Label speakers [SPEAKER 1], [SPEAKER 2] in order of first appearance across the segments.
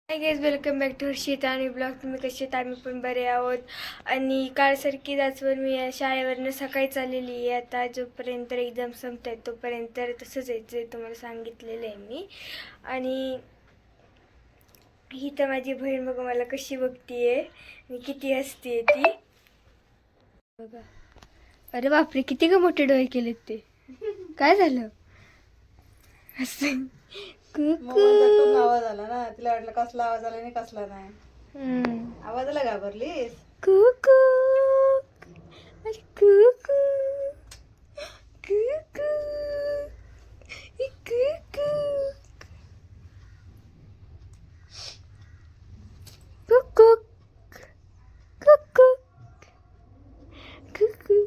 [SPEAKER 1] High guys, welcome back to Harshita आणि blog. तुम्ही कसे आहेत? आम्ही पण बरे आहोत. आणि कालसारखी आजवर मी या शाळेवरनं सकाळी चाललेली आहे. आता जोपर्यंत एक्झाम संपत आहेत तोपर्यंत तसंच यायचं आहे, तुम्हाला सांगितलेलं आहे मी. आणि ही तर माझी बहीण बघा मला कशी बघतीये आणि किती हसतीये ती बघा. अरे बापरे, किती ग मोठे डोळे केलेत ते. काय झालं? असं
[SPEAKER 2] मोबाईलचा आवाज आला ना, तिला वाटलं कसला आवाज आला आणि कसला नाही. आवाजाला घाबरलीस?
[SPEAKER 1] कुकू कुकू कुकू कुकू कुकू कुकू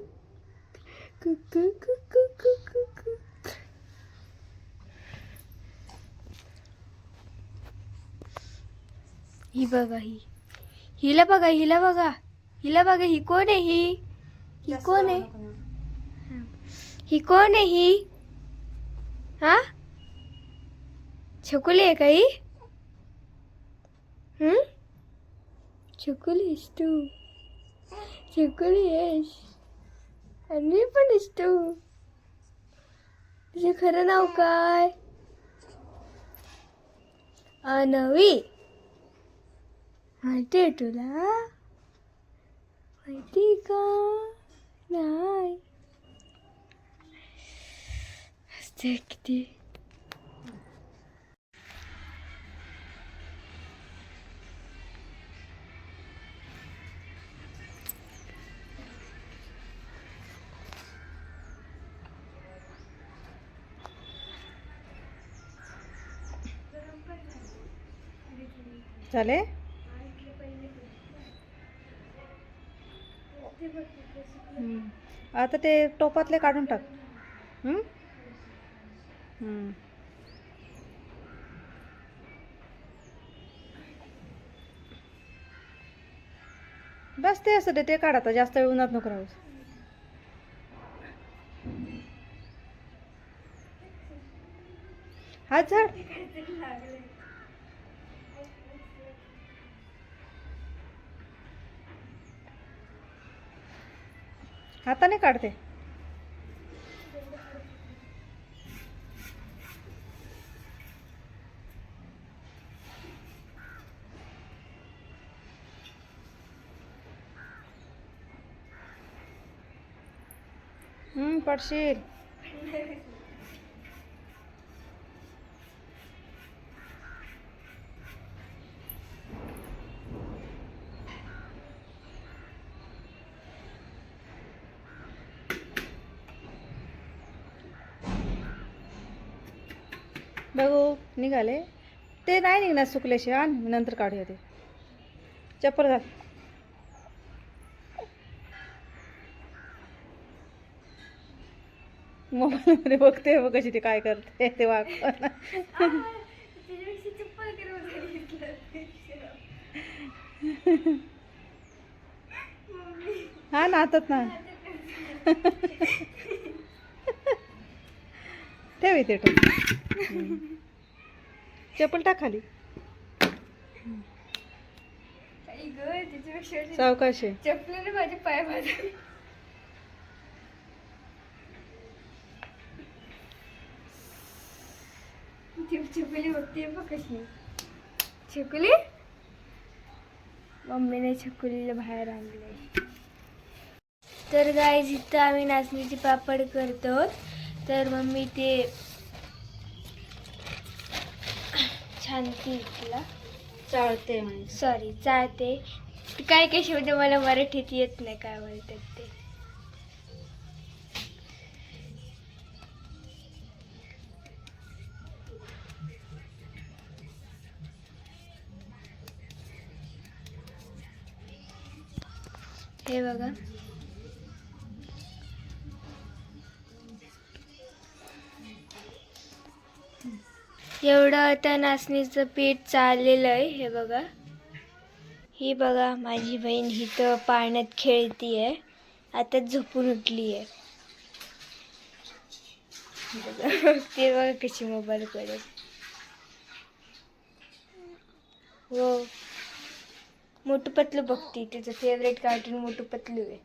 [SPEAKER 1] कुकू कुकू कुकू कुकू. ही बघा, हिला बघा, हिला बघा, हिला बघा. ही कोण आहे? ही कोण आहे? ही कोण आहे? ही हा छकुली आहे का ही? छकुली आहेस तू? छकुली आहेस आणि पण आहेस तू? तुझं खरं नाव काय? अनवी. माहिती आहे तुला? माहिती का? नाही. हसते किती.
[SPEAKER 2] झाले? आता ते टोपातले काढून टाक. बस ते असं ते काढ, आता जास्त वेळ उन्हात नको राहू. हात झाड. हाताने काढते. पडशील. बघू निघाले. ते नाही निघणार सुकल्याशिवाय. आण, नंतर काढूया ते. चप्पल घाल. मोबाईलमध्ये बघते बघ कशी ते काय करते ते वाग. हा ना, हातात ना. ठेव इथे चप्पल टाक खाली. सावकाश आहे.
[SPEAKER 1] चपलेने माझे पाय भाजले. छकुली बघते बघ कशी. छकुली, मम्मीने छकुलीला बाहेर आणले. तर गाईज, इथं आम्ही नाचणीचे पापड करतो. तर मम्मी ते छानती तिला
[SPEAKER 2] चालते.
[SPEAKER 1] चाळते. काय काय शब्द मला मराठीत येत नाही, काय बोलतात ते. हे बघा, एवढं आता नाचणीचं पीठ चाललेलं आहे. हे बघा, ही बघा माझी बहीण ही तर पाण्यात खेळतीये. आता झोपून उठली आहे. ते बघा कशी मोबाईल करत. हो, मोटू पतलू बघती, तिचं फेवरेट कार्टून मोटू पतलू आहे.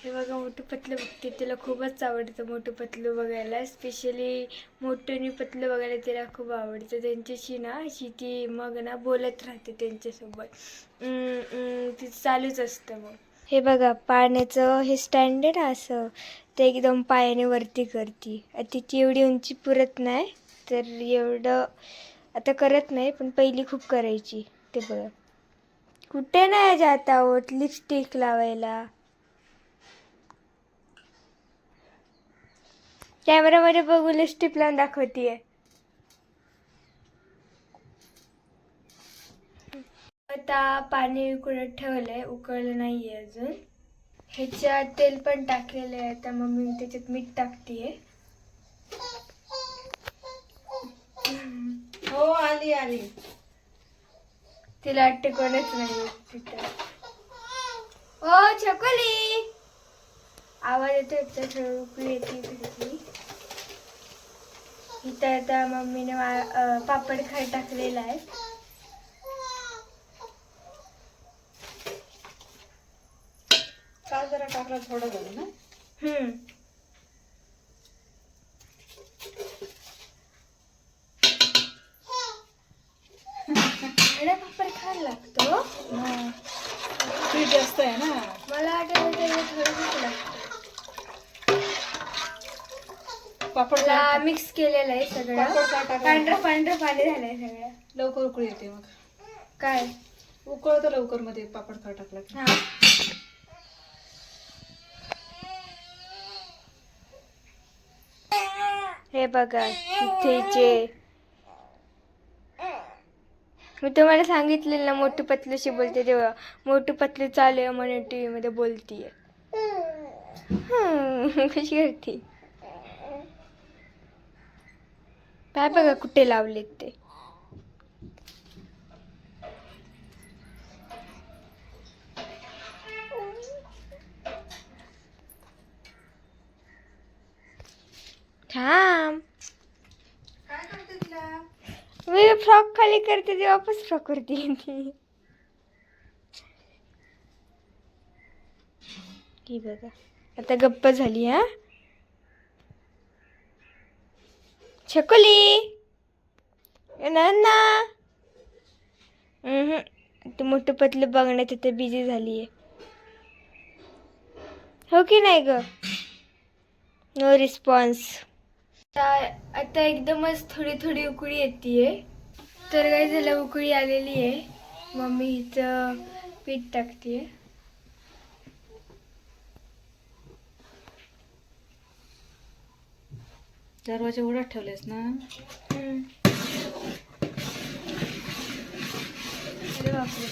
[SPEAKER 1] हे बघा मोटू पतलू बघते, तिला खूपच आवडतं मोटू पतलू बघायला. स्पेशली मोटू आणि पतलू बघायला तिला खूप आवडतं. त्यांच्याशी ना अशी ती मग ना बोलत राहते त्यांच्यासोबत. तिचं चालूच असतं. मग हे बघा पाण्याचं हे स्टँड आहे ना असं, ते एकदम पायाने वरती करते. तिची एवढी उंची पुरत नाही तर एवढं आता करत नाही, पण पहिली खूप करायची. ते बघा कुठे नाही जात आहोत लिपस्टिक लावायला. कॅमेरामध्ये बघू लिपस्टिक लावून दाखवतीये. आता पाणी उकळत ठेवलंय, उकळलं नाहीये अजून. ह्याच्यात तेल पण टाकलेलं आहे. आता मम्मी त्याच्यात मीठ टाकतीये.
[SPEAKER 2] हो, आली आली.
[SPEAKER 1] तिला वाटते कोणच नाही तिथं. ओ छकुली, आवाज येतोय तर थोडं उकळी येते थोडी. इथं आता मम्मीने पापड खाय टाकलेला आहे.
[SPEAKER 2] काल जरा टाकला थोडं झालं ना.
[SPEAKER 1] पापड खायला लागतो.
[SPEAKER 2] पीठ जास्त आहे ना.
[SPEAKER 1] मला वाटतं थोडं लागतं.
[SPEAKER 2] पापडला
[SPEAKER 1] मिक्स केलेलं आहे सगळं. पांढरं पांढरं पाणी झालंय सगळं.
[SPEAKER 2] लवकर उकळी येते मग.
[SPEAKER 1] काय
[SPEAKER 2] उकळतं लवकर मध्ये पापड खा टाकला की.
[SPEAKER 1] हा, हे बघा इथेचे. मी तुम्हाला सांगितलेलं ना मोटू पतलूशी बोलते तेव्हा. मोटू पतलू चालू आहे म्हणून टीव्ही मध्ये बोलतीये. कशी करते काय बघा कुठे लावलेत ते. थांब,
[SPEAKER 2] काय करते तिला?
[SPEAKER 1] मी फ्रॉक खाली करते ते वापस फ्रॉक वरती येते. ही बघा आता गप्प झाली. हा छकुली नन्ना. ते मोठं पतलं बघण्यात तिथे बिझी झालीये. हो की नाही ग. No response. आता एकदमच थोडी थोडी उकळी येतीये. तर काय झालं, उकळी आलेली आहे. मम्मी इथं पीठ टाकतीये.
[SPEAKER 2] दरवाजा उघडत ठेवलेस ना.
[SPEAKER 1] अरे बापरे.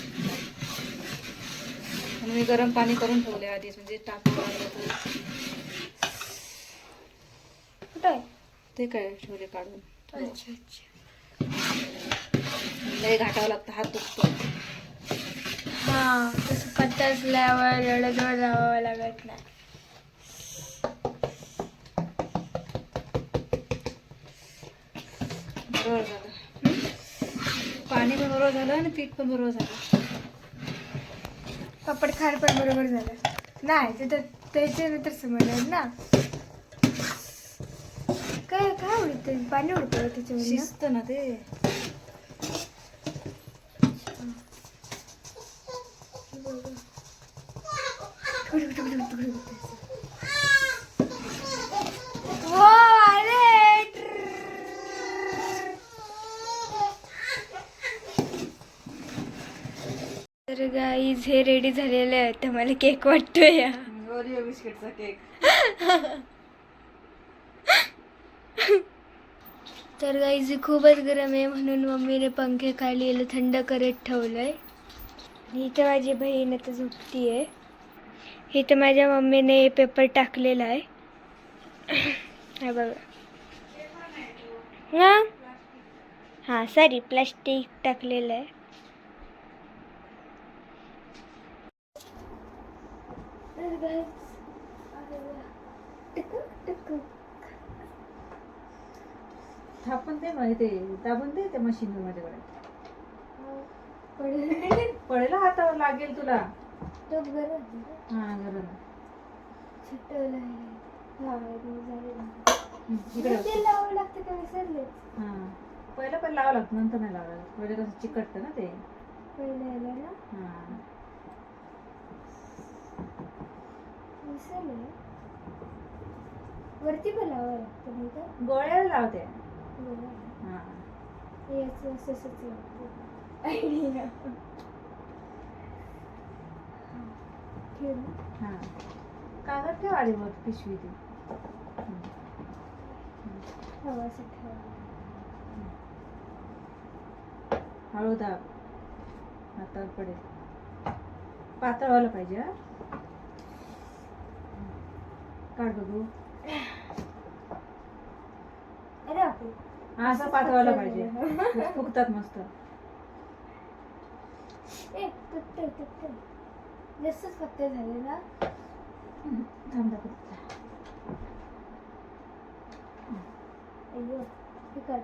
[SPEAKER 2] आणि मी गरम पाणी करून ठेवले आधीच, म्हणजे टाकून
[SPEAKER 1] कुठं
[SPEAKER 2] ते काय ठेवले काढून.
[SPEAKER 1] अच्छा अच्छा.
[SPEAKER 2] लय घाटावं लागतं, हात दुखतो.
[SPEAKER 1] हा, तसं कच्चा असल्यावर एवढं जवळ लावावं लागत नाही.
[SPEAKER 2] बरोबर झालं. पाणी पण बरोबर झालं आणि पीठ पण बरोबर झालं.
[SPEAKER 1] पापड खार पण बरोबर झालं. नाही तिथं त्याच्यानंतर समजलं ना काय काय उडतं, पाणी उडतं त्याच्यावर.
[SPEAKER 2] शिस्त ना ते.
[SPEAKER 1] तर गाईज हे रेडी झालेलं आहे. तर मला केक वाटतोय.
[SPEAKER 2] ओरिओ बिस्किटचा केक.
[SPEAKER 1] तर गाईज खूपच गरम आहे म्हणून मम्मीने पंखे खाली थंड करत ठेवलंय. इथं माझी बहीण आता झोपतीये. इथं माझ्या मम्मीने पेपर टाकलेला आहे. हा बघा. हा सॉरी, प्लास्टिक टाकलेलं आहे.
[SPEAKER 2] थापून दे मग ते दाबून दे त्या मशीनवर माझ्याकडे.
[SPEAKER 1] पडेल
[SPEAKER 2] पडेल हातावर लागेल तुला.
[SPEAKER 1] तो गरज आहे का?
[SPEAKER 2] हा गरज
[SPEAKER 1] सुटवलं आहे. हा, हे झालं.
[SPEAKER 2] इकडे
[SPEAKER 1] तेल लावावं लागतं का विसरले?
[SPEAKER 2] हा पहिलं लावावं लागतं, नंतर नाही लावावं लागतं. पहिले कसं चिकटतं ना ते.
[SPEAKER 1] पहिलं यायला ना
[SPEAKER 2] हा
[SPEAKER 1] विसरले. वरती पण लावावं लागतं नाही का?
[SPEAKER 2] गोळ्याला लावते.
[SPEAKER 1] बरं.
[SPEAKER 2] हा
[SPEAKER 1] याचं असंच लागतं. आयडिया. ठेव ना.
[SPEAKER 2] हा कागद ठेव आधी वर पिशवी ती.
[SPEAKER 1] हवा असं ठेवा.
[SPEAKER 2] हळू दाब, हातावर पडेल. पातळ व्हायला पाहिजे. हा काढ बघू.
[SPEAKER 1] अरे बापरे.
[SPEAKER 2] हा असं पातळ व्हायला पाहिजे. फुगतात मस्त.
[SPEAKER 1] ए तुटतंय. जास्तच फक्त झाले ना.
[SPEAKER 2] थांब दाखव.
[SPEAKER 1] अय्यो हे काढ.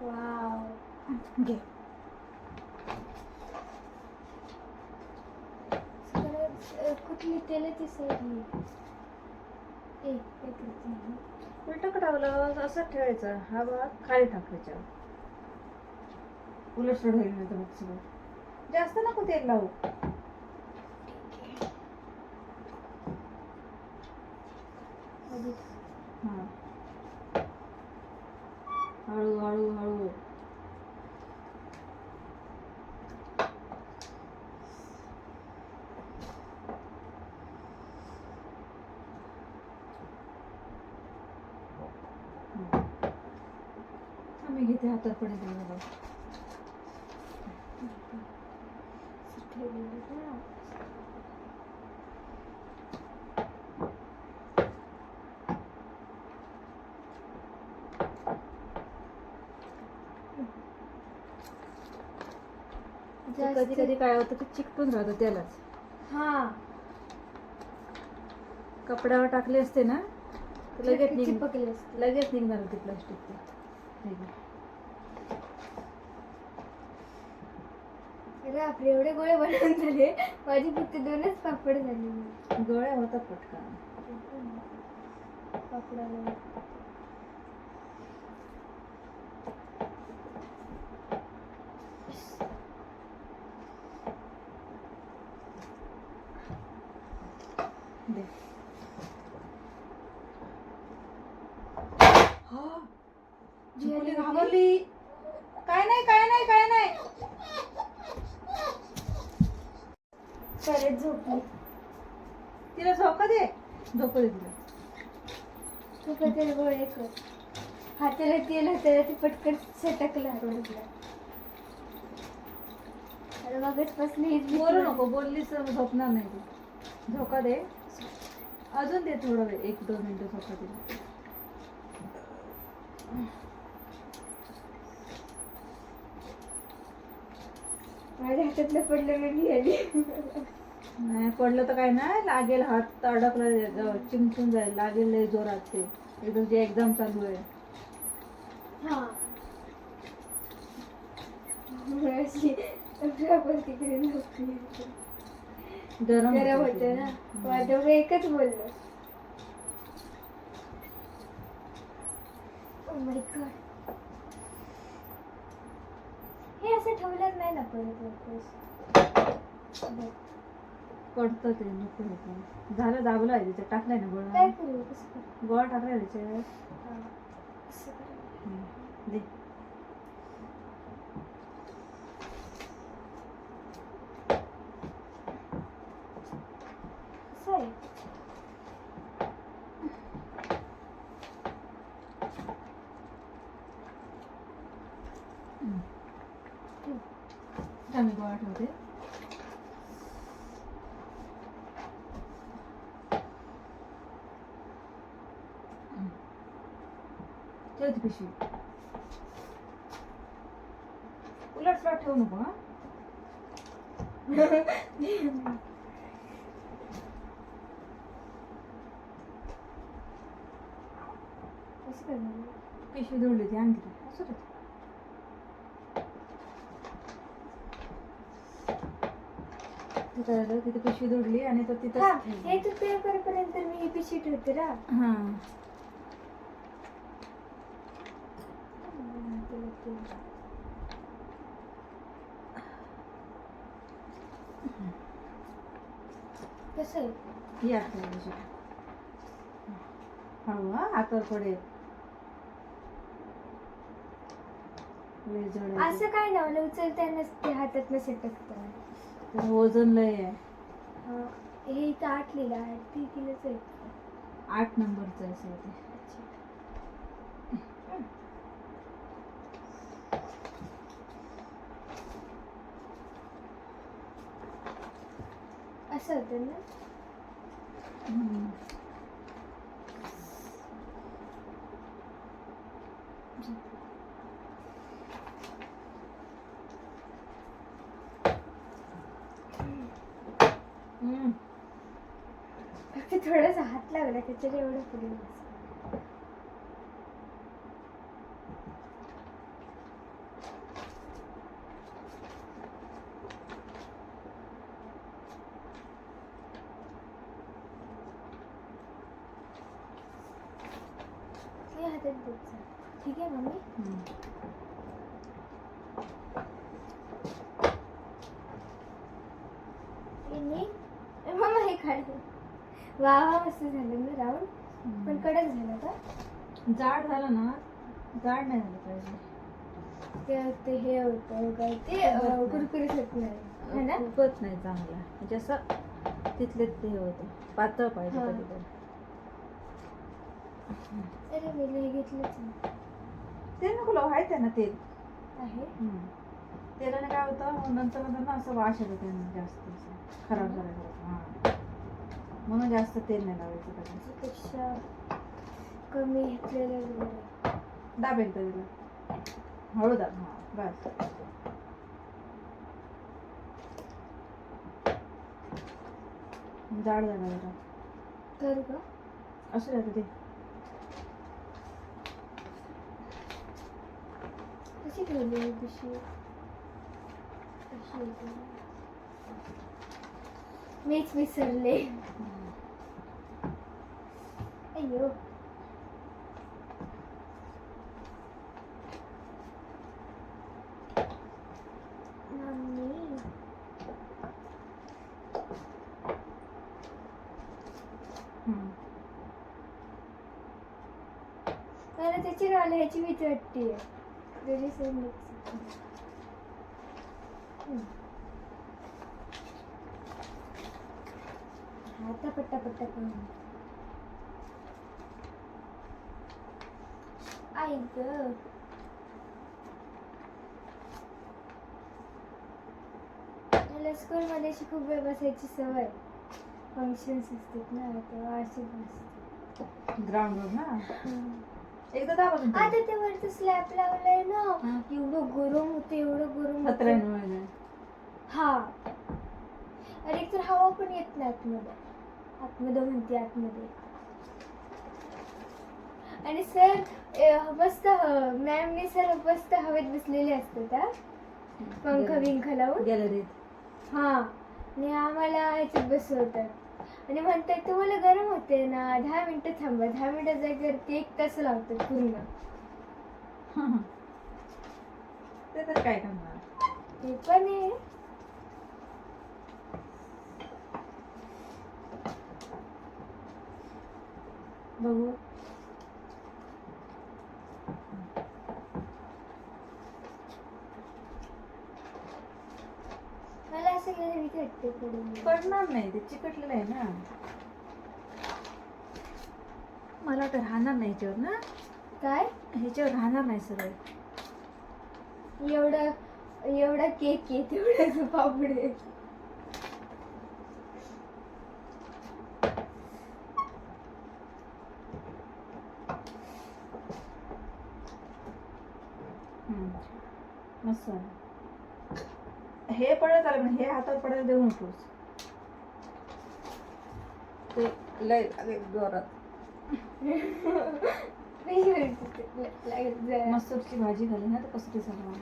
[SPEAKER 1] वाव.
[SPEAKER 2] घे.
[SPEAKER 1] कुठली तेलाची साईड एक
[SPEAKER 2] उलट कटावलं असं ठेवायचं. हा भाग खाली टाकायचा. उलट सोड होईल नाही तर मग सगळं. जास्त नको तेल लावू. हा हळू हळू हळू. मी घेते हातात पडेल मला. कधी कधी काय होतं की चिकटून राहतं त्यालाच.
[SPEAKER 1] हा
[SPEAKER 2] कपड्यावर टाकले असते ना तर लगेच
[SPEAKER 1] चिपकले असते.
[SPEAKER 2] लगेच निघणार होते प्लास्टिक ते.
[SPEAKER 1] अरे आपले एवढे गोळे बनवून झाले. माझी फक्त 2च पापड झाले.
[SPEAKER 2] गोळ्या होतात पटकन.
[SPEAKER 1] पापडाला
[SPEAKER 2] दे. झुकली घाबरली. काय नाही काय नाही काय नाही.
[SPEAKER 1] परत झोपली.
[SPEAKER 2] तिला झोका दे. झोपू दे तिला.
[SPEAKER 1] तू काहीतरी गोळे कर. हाताला तेल होतं ते पटकन सटकलं हाताला. अरे मागच बसली.
[SPEAKER 2] बोलू नको. बोललीस तर झोपणार नाही ती. झोका दे. अजून दे थोडं वेळ. 1-2 मिनिटं झोका दे.
[SPEAKER 1] माझ्या हातातलं पडलं मी आली.
[SPEAKER 2] नाही पडलं तर काय नाही. लागेल. हात अडकला चिमटून जाईल. लागेल लय जोरात ते. एकदम जे एक्झाम चालू आहे.
[SPEAKER 1] हा तिकडे
[SPEAKER 2] गरम
[SPEAKER 1] होतं ना. माझं एकच बोललो. Oh my God. हे असं ठेवलंच नाही ना परत.
[SPEAKER 2] पडतं ते नको होतं. झालं दाबलं आहे त्याच्यात. टाकलाय ना गोळा.
[SPEAKER 1] काय करू? कसं करू?
[SPEAKER 2] गोळा टाकलाय त्याच्यात.
[SPEAKER 1] हा, असं करू.
[SPEAKER 2] दे.
[SPEAKER 1] असं आहे.
[SPEAKER 2] मी गोळा ठेवते. ठेवते पिशवी. उलट ठेवू नको. हा
[SPEAKER 1] कसं करणार?
[SPEAKER 2] पिशवी जोडली ती आणखी असं का? तिथं झालं, तिथे पिशवी जोडली आणि तो तिथं
[SPEAKER 1] हा, हे तू पे करेपर्यंत मी ही पिशवी ठेवते ना.
[SPEAKER 2] हा
[SPEAKER 1] कसं आहे?
[SPEAKER 2] या पिशवी हळू हा हातावर पडेल. लय जड आहे ते.
[SPEAKER 1] असं काय ना मला उचलतानाच ते हातात नसे टाकतं.
[SPEAKER 2] त्याचं वजन लय आहे.
[SPEAKER 1] हे इथं 8 लिहिलं आहे, 3 किलोचं आहे.
[SPEAKER 2] 8 नंबरचं आहे ते.
[SPEAKER 1] असं होतं ना.
[SPEAKER 2] हम्म. हम्म.
[SPEAKER 1] फक्त थोडासा हात लागला त्याच्यात एवढं पुढे बसलं. हे हातात देत जा. ठीक आहे मम्मी.
[SPEAKER 2] हम्म.
[SPEAKER 1] मम्मा हे काढ. वा वा, मस्त झालं ना राऊंड. पण कडक झालं का?
[SPEAKER 2] जाड झालं ना, जाड नाही झालं पाहिजे.
[SPEAKER 1] ते हे होतं काय ते कुरकुरीत होत नाही है ना.
[SPEAKER 2] खूपच नाही चांगला म्हणजे असं तिथले ते होतं पातळ पाहिजे
[SPEAKER 1] हा.
[SPEAKER 2] कधी कधी.
[SPEAKER 1] अरे मी हे घेतलंच नाही.
[SPEAKER 2] ते नको लावू, आहे त्यांना तेल.
[SPEAKER 1] आहे.
[SPEAKER 2] तेलाने काय होतं नंतर नंतर ना असं वास येतो त्यांना जास्त असं खराब झालं. हां, म्हणून जास्त तेल नाही लावायचं त्याच्यात.
[SPEAKER 1] त्यापेक्षा कमी घेतलेलं बरं.
[SPEAKER 2] दाबेल तरीला हळू दाब. हां बस. जाड झाला जरा.
[SPEAKER 1] करू का?
[SPEAKER 2] असं राहतं ते.
[SPEAKER 1] कशी ठेवली मी पिशवी? कशी होती? मीच विसरले. अय्यो. मम्मी. मला त्याची राहिली ह्याची भीती वाटते. जरी सेम मिक्स. आता पट्टा पट्टा करून आई ग. मला स्कूलमध्ये अशी खूप वेळ बसायची सवय. फंक्शन्स असतात ना तेव्हा अशी बसते.
[SPEAKER 2] ग्राउंडवर ना एकदा दाबा तुम्ही.
[SPEAKER 1] आता ते वरचं स्लॅब लावलंय ना, एवढं गरम होतं, एवढं गरम होतं.
[SPEAKER 2] 17 महिने.
[SPEAKER 1] हा, आणि एकतर हवा पण येत नाही आतमध्ये. आतमध्ये म्हणते आतमध्ये. आणि सर मस्त मॅमने सर मस्त हवेत बसलेले असतात हा, पंखा बिंखा लावून
[SPEAKER 2] गॅलरीत.
[SPEAKER 1] हा, आणि आम्हाला ह्याच्यात बसवतात आणि म्हणतात तुम्हाला गरम होते ना, 10 मिनिटं थांबा. 10 मिनिटं जागेवर ते 1 तास लावतात पूर्ण.
[SPEAKER 2] ते तर काय करणार.
[SPEAKER 1] ते पण आहे.
[SPEAKER 2] बघू.
[SPEAKER 1] मला असं गेलं भीती वाटते पडून.
[SPEAKER 2] पडणार नाही, ते चिकटलेलं आहे ना. मला तर राहणार नाही ह्याच्यावर ना.
[SPEAKER 1] काय
[SPEAKER 2] ह्याच्यावर राहणार नाही सगळं.
[SPEAKER 1] एवढा केक आहे तेवढं पापडे.
[SPEAKER 2] मस्त. हे पडत आलं पण हे हातात पडायला देऊ नकोस. ते लय जोरात. मसूरची भाजी झाली ना तर कसं झालं.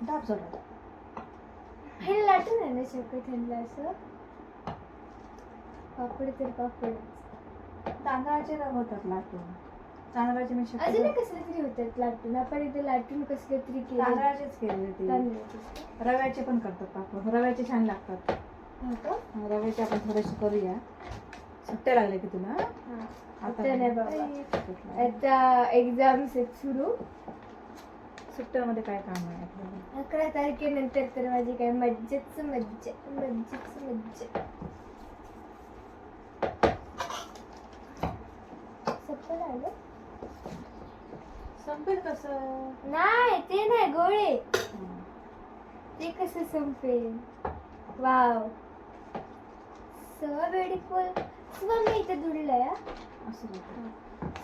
[SPEAKER 2] दाब जोरात.
[SPEAKER 1] हे लाटून आहे ना शकत ह्यांना असं पापड तर पापड.
[SPEAKER 2] तांदळाचे होतात लाटून. तांदळाचे मी शकतो
[SPEAKER 1] अजून कसले तरी होतात लाटून. आपण इथे लाटून कसले तरी केले.
[SPEAKER 2] तांदळाचेच केले ते. रव्याचे पण करतात पापड. रव्याचे छान लागतात. रव्याचे आपण थोडेसे करूया. सुट्ट्या लागले की तुला.
[SPEAKER 1] आता एक्झाम्स सुरू.
[SPEAKER 2] सुट्ट्यामध्ये काय काम आहे आपल्याला.
[SPEAKER 1] 11 तारखेनंतर तर माझी काय मज्जाच मज्जा मज्जाच मज्जा. सप्पल आलं.
[SPEAKER 2] संपेल कसं.
[SPEAKER 1] नाही ते नाही गोळे. ते कसं संपेल. Wow so beautiful. मी इथे दुडलंय
[SPEAKER 2] असं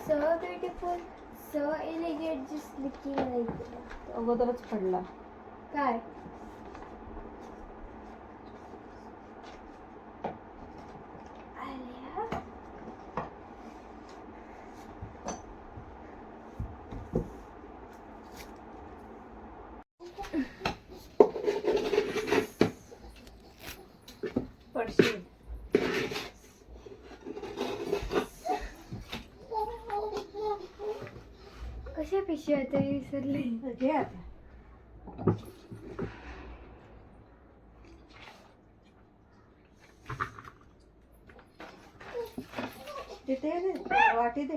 [SPEAKER 1] so beautiful so elegant just looking like.
[SPEAKER 2] अगोदरच पडला
[SPEAKER 1] काय आल्या.
[SPEAKER 2] पडशील.
[SPEAKER 1] कशा पिशव्या तरी विसरले.
[SPEAKER 2] घे आता. तिथे दे वाटी दे.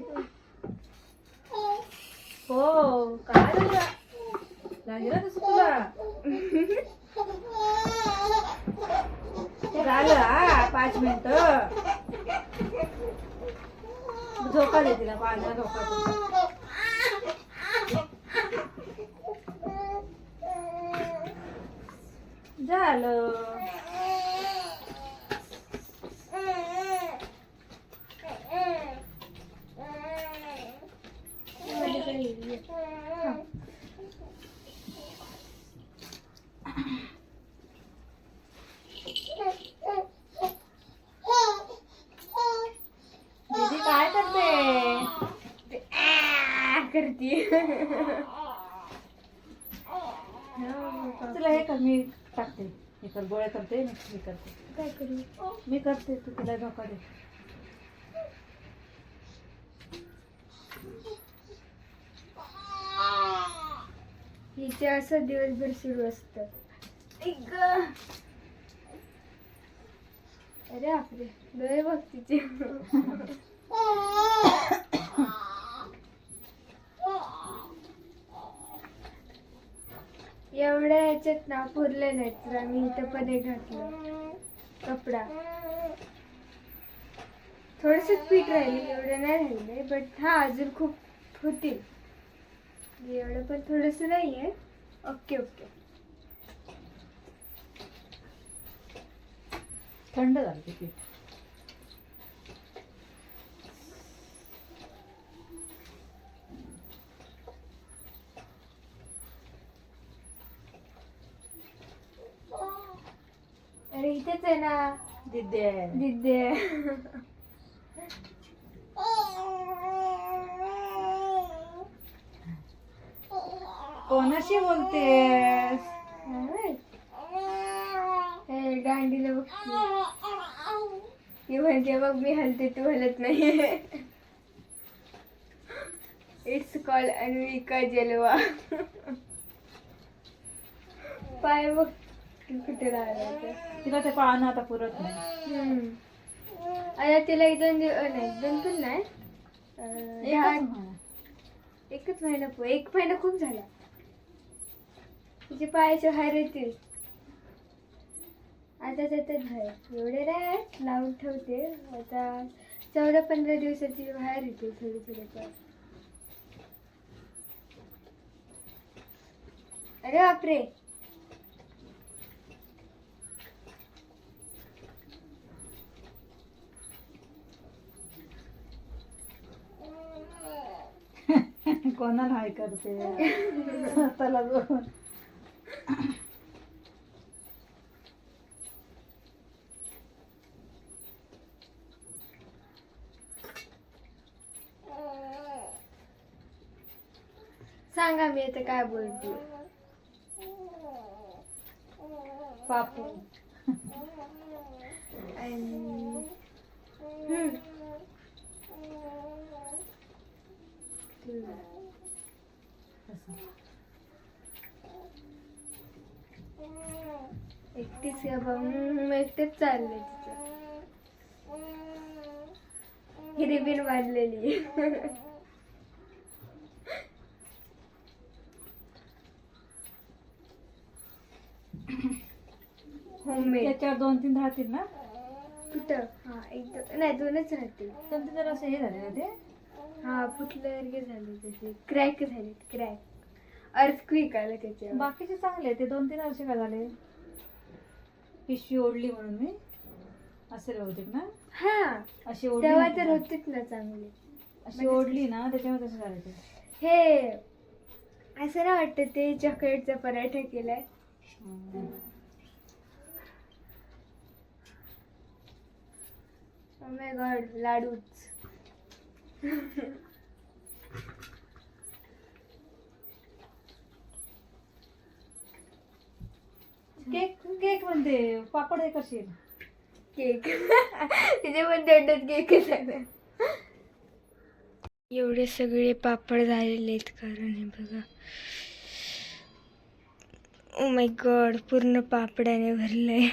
[SPEAKER 2] हो काय लागलं तसं तुला. झालं 5 मिनिटं. झोका दे तिला. पाण्याला झोका दे. झालं. दीदी काय करते.
[SPEAKER 1] करते.
[SPEAKER 2] तुला हे कर. मी टाकते. हे कर. गोळ्या करते. मी करते.
[SPEAKER 1] काय करू.
[SPEAKER 2] मी करते. तू तिला धोका दे.
[SPEAKER 1] हिचे असं दिवसभर सुरू असतं. अरे आपले डोळे बघ तिचे. एवढ्या ह्याच्यात ना पुरले नाहीत तर आम्ही इथं पण एक घातलं कपडा. थोडस पीठ राहिले. एवढं नाही राहिले बट हा अजून खूप होतील. एवढं पण थोडस नाहीये. Okay okay.
[SPEAKER 2] थंड झालं ते पीठ.
[SPEAKER 1] अरे इथेच आहे ना.
[SPEAKER 2] दिदे
[SPEAKER 1] दिदे.
[SPEAKER 2] कोणाशी बोलतेस.
[SPEAKER 1] गांडीला बघ. ती म्हणते बघ मी हलते तू हलत नाही. इट्स कॉल अन्विका जलवा. पाय बघ कुठे राहिला.
[SPEAKER 2] तिला ते पाहणं आता पुरत नाही.
[SPEAKER 1] आता तिला 2 दिवस नाही 2 पण नाही. एकच महिना 1 महिना खूप झाला. तिचे पायाचे बाहेर येतील. आता त्याच्यात बाहेर एवढे नाही लावून ठेवते. आता 14-15 दिवसाची बाहेर येते थोडे थोडे पाय. अरे बापरे.
[SPEAKER 2] कोणाला हाय करते स्वतःला बघून.
[SPEAKER 1] सांगा मी आता काय बोलते.
[SPEAKER 2] पापू
[SPEAKER 1] आणि एकटीच का बाबा एकटेच चाललंय तिचं. हिरी बिन वाढलेली. होममेड.
[SPEAKER 2] त्याच्यावर 2-3 राहतील ना.
[SPEAKER 1] कुठं? हा एकदम नाही 2च राहते.
[SPEAKER 2] पण ते जर असं हे झाले ना ते.
[SPEAKER 1] हा फुटल्यासारखे झाले तसे क्रॅक झाले. क्रॅक अर्थक्विक आलं त्याच्यावर.
[SPEAKER 2] बाकीचे चांगले ते 2-3 वर्ष काय झाले. पिशवी ओढली म्हणून मी असे बहुतेक ना.
[SPEAKER 1] हा
[SPEAKER 2] अशी ओढली
[SPEAKER 1] तेव्हा
[SPEAKER 2] नव्हती
[SPEAKER 1] तर
[SPEAKER 2] ना.
[SPEAKER 1] होतेच ना चांगले.
[SPEAKER 2] अशी ओढली ना त्याच्यामुळे तसं झालं ते.
[SPEAKER 1] हे असं ना वाटतं ते चॉकलेटचा पराठा केलाय. ओ माय गॉड लाडूच.
[SPEAKER 2] केक केक म्हणते पापड हे करशील.
[SPEAKER 1] केक तिचे पण तेवढंच केक आहे. एवढे सगळे पापड झालेले आहेत कारण हे बघा. ओ माय गॉड पूर्ण पापडाने भरलंय.